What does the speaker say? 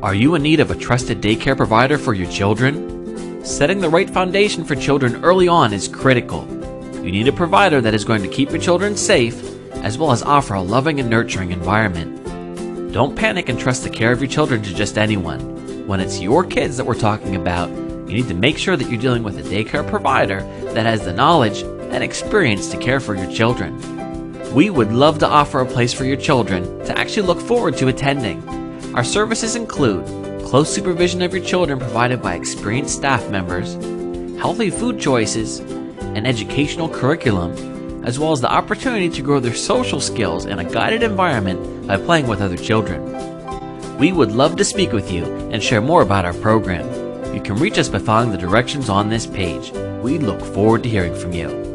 Are you in need of a trusted daycare provider for your children? Setting the right foundation for children early on is critical. You need a provider that is going to keep your children safe, as well as offer a loving and nurturing environment. Don't panic and trust the care of your children to just anyone. When it's your kids that we're talking about, you need to make sure that you're dealing with a daycare provider that has the knowledge and experience to care for your children. We would love to offer a place for your children to actually look forward to attending. Our services include close supervision of your children provided by experienced staff members, healthy food choices, an educational curriculum, as well as the opportunity to grow their social skills in a guided environment by playing with other children. We would love to speak with you and share more about our program. You can reach us by following the directions on this page. We look forward to hearing from you.